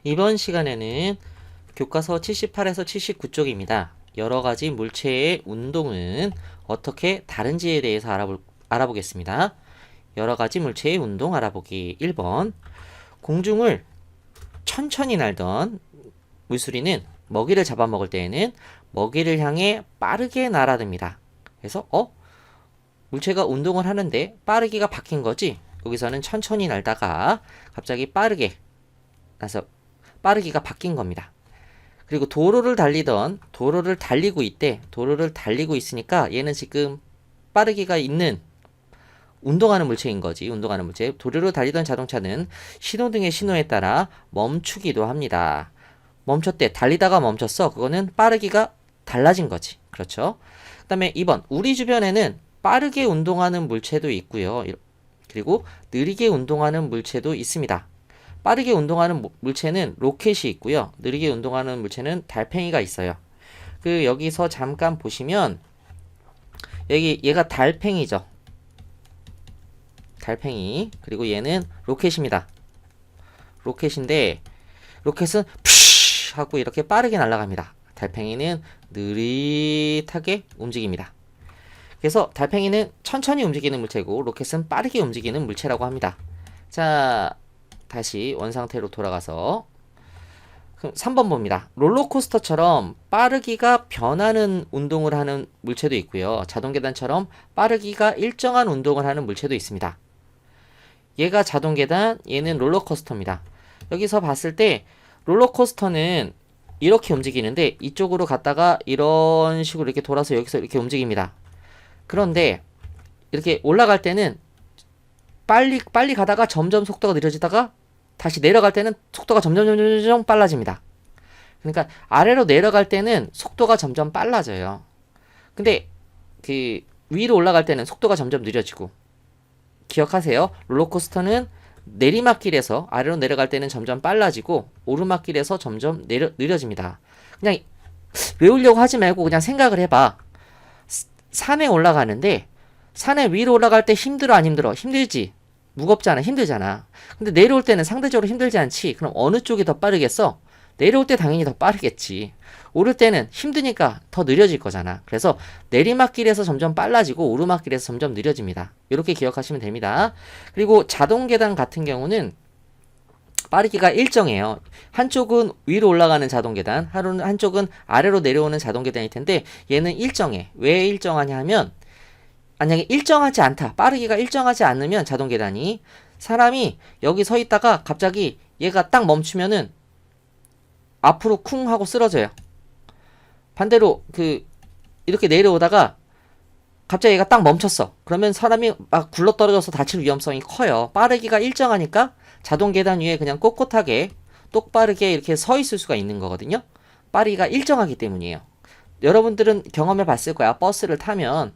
이번 시간에는 교과서 78에서 79쪽입니다. 여러 가지 물체의 운동은 어떻게 다른지에 대해서 알아보겠습니다. 여러 가지 물체의 운동 알아보기 1번. 공중을 천천히 날던 물수리는 먹이를 잡아먹을 때에는 먹이를 향해 빠르게 날아듭니다. 그래서 물체가 운동을 하는데 빠르기가 바뀐 거지? 여기서는 천천히 날다가 갑자기 빠르게 나서 빠르기가 바뀐 겁니다. 그리고 도로를 달리고 있으니까 얘는 지금 빠르기가 있는 운동하는 물체인 거지. 운동하는 물체. 도로를 달리던 자동차는 신호등의 신호에 따라 멈추기도 합니다. 멈췄대. 달리다가 멈췄어. 그거는 빠르기가 달라진 거지. 그렇죠? 그 다음에 2번. 우리 주변에는 빠르게 운동하는 물체도 있고요. 그리고 느리게 운동하는 물체도 있습니다. 빠르게 운동하는 물체는 로켓이 있고요. 느리게 운동하는 물체는 달팽이가 있어요. 여기서 잠깐 보시면 얘가 달팽이죠. 달팽이. 그리고 얘는 로켓입니다. 로켓인데 로켓은 푸쉬 하고 이렇게 빠르게 날아갑니다. 달팽이는 느릿하게 움직입니다. 그래서 달팽이는 천천히 움직이는 물체고 로켓은 빠르게 움직이는 물체라고 합니다. 자, 다시 원상태로 돌아가서 3번 봅니다. 롤러코스터처럼 빠르기가 변하는 운동을 하는 물체도 있고요. 자동계단처럼 빠르기가 일정한 운동을 하는 물체도 있습니다. 얘가 자동계단, 얘는 롤러코스터입니다. 여기서 봤을 때 롤러코스터는 이렇게 움직이는데 이쪽으로 갔다가 이런 식으로 이렇게 돌아서 여기서 이렇게 움직입니다. 그런데 이렇게 올라갈 때는 빨리 가다가 점점 속도가 느려지다가 다시 내려갈 때는 속도가 점점 빨라집니다. 그러니까 아래로 내려갈 때는 속도가 점점 빨라져요. 근데 위로 올라갈 때는 속도가 점점 느려지고, 기억하세요. 롤러코스터는 내리막길에서 아래로 내려갈 때는 점점 빨라지고 오르막길에서 점점 느려집니다. 그냥 외우려고 하지 말고 그냥 생각을 해봐. 산에 올라가는데 산에 위로 올라갈 때 힘들어 안 힘들어? 힘들지. 무겁잖아. 힘들잖아. 근데 내려올 때는 상대적으로 힘들지 않지. 그럼 어느 쪽이 더 빠르겠어? 내려올 때 당연히 더 빠르겠지. 오를 때는 힘드니까 더 느려질 거잖아. 그래서 내리막길에서 점점 빨라지고 오르막길에서 점점 느려집니다. 이렇게 기억하시면 됩니다. 그리고 자동계단 같은 경우는 빠르기가 일정해요. 한쪽은 위로 올라가는 자동계단, 한쪽은 아래로 내려오는 자동계단일 텐데 얘는 일정해. 왜 일정하냐 하면 만약에 일정하지 않다. 빠르기가 일정하지 않으면 자동계단이 사람이 여기 서 있다가 갑자기 얘가 딱 멈추면은 앞으로 쿵 하고 쓰러져요. 반대로 이렇게 내려오다가 갑자기 얘가 딱 멈췄어. 그러면 사람이 막 굴러떨어져서 다칠 위험성이 커요. 빠르기가 일정하니까 자동계단 위에 그냥 꼿꼿하게 똑바르게 이렇게 서 있을 수가 있는 거거든요. 빠르기가 일정하기 때문이에요. 여러분들은 경험해 봤을 거야. 버스를 타면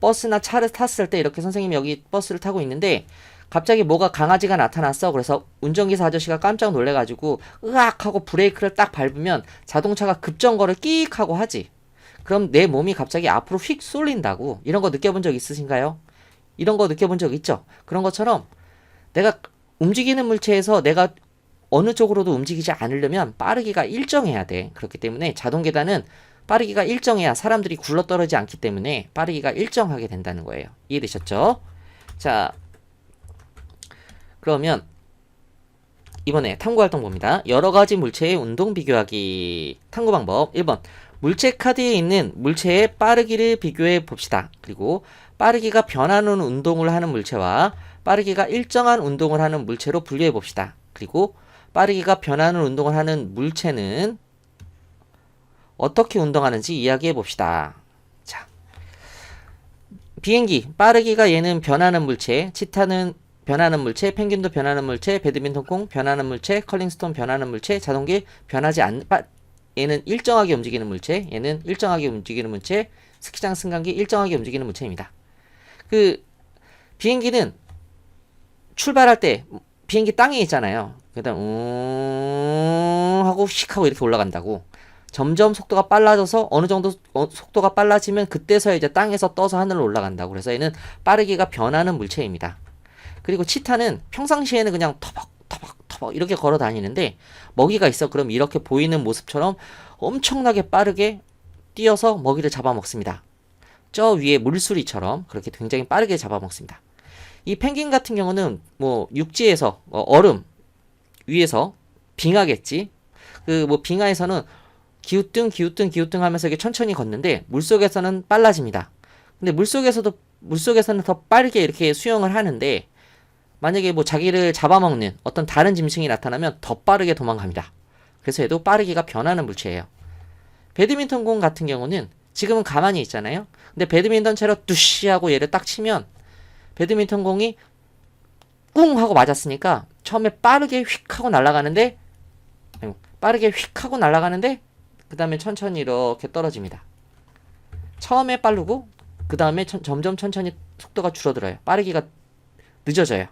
버스나 차를 탔을 때 이렇게 선생님이 여기 버스를 타고 있는데 갑자기 뭐가 강아지가 나타났어. 그래서 운전기사 아저씨가 깜짝 놀래가지고 으악 하고 브레이크를 딱 밟으면 자동차가 급정거를 끼익 하고 하지. 그럼 내 몸이 갑자기 앞으로 휙 쏠린다고. 이런 거 느껴본 적 있으신가요? 이런 거 느껴본 적 있죠? 그런 것처럼 내가 움직이는 물체에서 내가 어느 쪽으로도 움직이지 않으려면 빠르기가 일정해야 돼. 그렇기 때문에 자동계단은 빠르기가 일정해야 사람들이 굴러떨어지지 않기 때문에 빠르기가 일정하게 된다는 거예요. 이해되셨죠? 자, 그러면 이번에 탐구활동 봅니다. 여러가지 물체의 운동 비교하기. 탐구 방법 1번. 물체 카드에 있는 물체의 빠르기를 비교해 봅시다. 그리고 빠르기가 변하는 운동을 하는 물체와 빠르기가 일정한 운동을 하는 물체로 분류해 봅시다. 그리고 빠르기가 변하는 운동을 하는 물체는 어떻게 운동하는지 이야기해 봅시다. 자, 비행기 빠르기가 얘는 변하는 물체, 치타는 변하는 물체, 펭귄도 변하는 물체, 배드민턴공 변하는 물체, 컬링스톤 변하는 물체, 자동기 변하지 않는 얘는 일정하게 움직이는 물체, 얘는 일정하게 움직이는 물체, 스키장 승강기 일정하게 움직이는 물체입니다. 비행기는 출발할 때 비행기 땅에 있잖아요. 그다음 하고 휙 하고 이렇게 올라간다고. 점점 속도가 빨라져서 어느 정도 속도가 빨라지면 그때서야 이제 땅에서 떠서 하늘로 올라간다고. 그래서 얘는 빠르기가 변하는 물체입니다. 그리고 치타는 평상시에는 그냥 터벅 터벅터벅 이렇게 걸어 다니는데 먹이가 있어. 그럼 이렇게 보이는 모습처럼 엄청나게 빠르게 뛰어서 먹이를 잡아먹습니다. 저 위에 물수리처럼 그렇게 굉장히 빠르게 잡아먹습니다. 이 펭귄 같은 경우는 뭐 육지에서 얼음 위에서 빙하겠지. 그 뭐 빙하에서는 기우뚱 하면서 이게 천천히 걷는데 물속에서는 빨라집니다. 근데 물속에서는 더 빠르게 이렇게 수영을 하는데 만약에 뭐 자기를 잡아먹는 어떤 다른 짐승이 나타나면 더 빠르게 도망갑니다. 그래서 얘도 빠르기가 변하는 물체예요. 배드민턴 공 같은 경우는 지금은 가만히 있잖아요. 근데 배드민턴처럼 뚜시 하고 얘를 딱 치면 배드민턴 공이 꿍 하고 맞았으니까 처음에 빠르게 휙 하고 날아가는데 그 다음에 천천히 이렇게 떨어집니다. 처음에 빠르고 그 다음에 점점 천천히 속도가 줄어들어요. 빠르기가 늦어져요.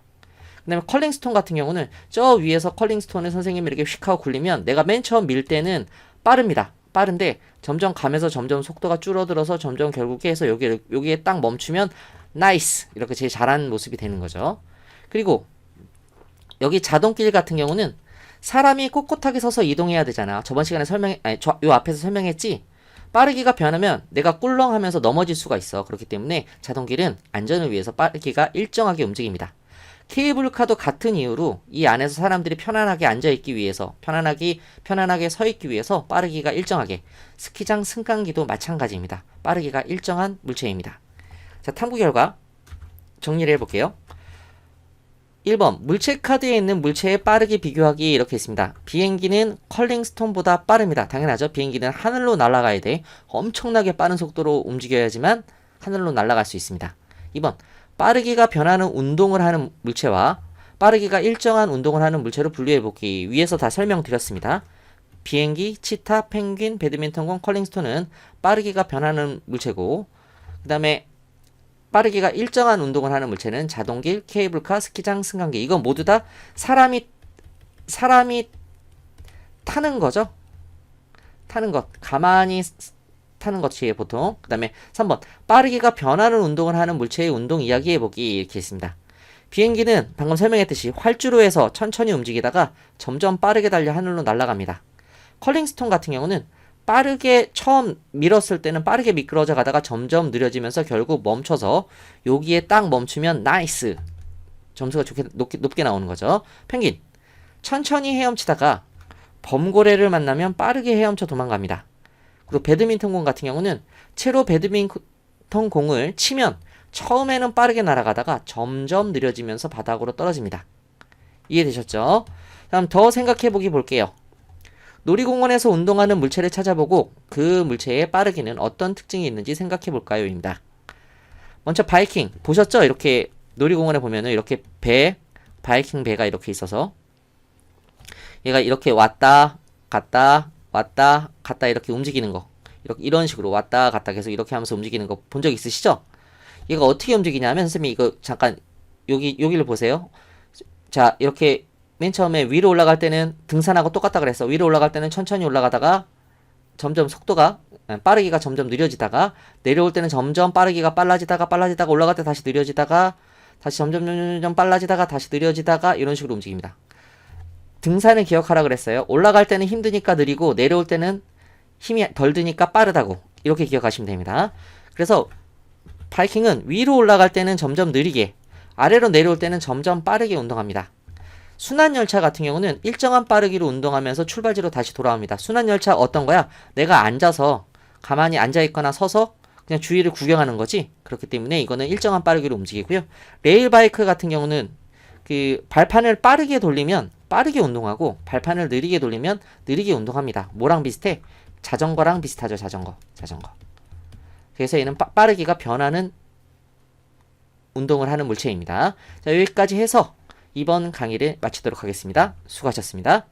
그 다음에 컬링스톤 같은 경우는 저 위에서 컬링스톤을 선생님이 이렇게 휙 하고 굴리면 내가 맨 처음 밀 때는 빠릅니다. 빠른데 점점 가면서 점점 속도가 줄어들어서 점점 결국에 해서 여기에 딱 멈추면 나이스 이렇게 제일 잘하는 모습이 되는 거죠. 그리고 여기 자동길 같은 경우는 사람이 꼿꼿하게 서서 이동해야 되잖아. 저번 시간에 요 앞에서 설명했지? 빠르기가 변하면 내가 꿀렁하면서 넘어질 수가 있어. 그렇기 때문에 자동길은 안전을 위해서 빠르기가 일정하게 움직입니다. 케이블카도 같은 이유로 이 안에서 사람들이 편안하게 앉아있기 위해서 편안하게 서 있기 위해서 빠르기가 일정하게 스키장 승강기도 마찬가지입니다. 빠르기가 일정한 물체입니다. 자, 탐구 결과 정리를 해볼게요. 1번 물체 카드에 있는 물체의 빠르기 비교하기 이렇게 있습니다. 비행기는 컬링스톤보다 빠릅니다. 당연하죠. 비행기는 하늘로 날아가야 돼. 엄청나게 빠른 속도로 움직여야지만 하늘로 날아갈 수 있습니다. 2번 빠르기가 변하는 운동을 하는 물체와 빠르기가 일정한 운동을 하는 물체로 분류해보기. 위에서 다 설명드렸습니다. 비행기, 치타, 펭귄, 배드민턴공, 컬링스톤은 빠르기가 변하는 물체고 그 다음에 빠르기가 일정한 운동을 하는 물체는 자동길, 케이블카, 스키장, 승강기. 이건 모두 다 사람이 타는 거죠. 타는 것. 가만히 타는 것이에요, 보통. 그 다음에 3번. 빠르기가 변하는 운동을 하는 물체의 운동 이야기 해보기. 이렇게 있습니다. 비행기는 방금 설명했듯이 활주로 에서 천천히 움직이다가 점점 빠르게 달려 하늘로 날아갑니다. 컬링스톤 같은 경우는 빠르게 처음 밀었을 때는 빠르게 미끄러져 가다가 점점 느려지면서 결국 멈춰서 여기에 딱 멈추면 나이스 점수가 높게 나오는 거죠. 펭귄 천천히 헤엄치다가 범고래를 만나면 빠르게 헤엄쳐 도망갑니다. 그리고 배드민턴 공 같은 경우는 채로 배드민턴 공을 치면 처음에는 빠르게 날아가다가 점점 느려지면서 바닥으로 떨어집니다. 이해되셨죠? 다음 더 생각해보기 볼게요. 놀이공원에서 운동하는 물체를 찾아보고 그 물체의 빠르기는 어떤 특징이 있는지 생각해볼까요? 입니다. 먼저 바이킹 보셨죠? 이렇게 놀이공원에 보면은 이렇게 바이킹 배가 이렇게 있어서 얘가 이렇게 왔다 갔다 이렇게 움직이는 거 이런 식으로 왔다 갔다 계속 이렇게 하면서 움직이는 거 본 적 있으시죠? 얘가 어떻게 움직이냐면 선생님이 이거 잠깐 여기를 보세요. 자 이렇게 맨 처음에 위로 올라갈 때는 등산하고 똑같다 그랬어. 위로 올라갈 때는 천천히 올라가다가 점점 속도가 빠르기가 점점 느려지다가 내려올 때는 점점 빠르기가 빨라지다가 올라갈 때 다시 느려지다가 다시 점점 빨라지다가 다시 느려지다가 이런 식으로 움직입니다. 등산을 기억하라 그랬어요. 올라갈 때는 힘드니까 느리고 내려올 때는 힘이 덜 드니까 빠르다고 이렇게 기억하시면 됩니다. 그래서 바이킹은 위로 올라갈 때는 점점 느리게 아래로 내려올 때는 점점 빠르게 운동합니다. 순환열차 같은 경우는 일정한 빠르기로 운동하면서 출발지로 다시 돌아옵니다. 순환열차 어떤 거야? 내가 앉아서 가만히 앉아있거나 서서 그냥 주위를 구경하는 거지. 그렇기 때문에 이거는 일정한 빠르기로 움직이고요. 레일바이크 같은 경우는 그 발판을 빠르게 돌리면 빠르게 운동하고 발판을 느리게 돌리면 느리게 운동합니다. 뭐랑 비슷해? 자전거랑 비슷하죠. 자전거. 그래서 얘는 빠르기가 변하는 운동을 하는 물체입니다. 자, 여기까지 해서 이번 강의를 마치도록 하겠습니다. 수고하셨습니다.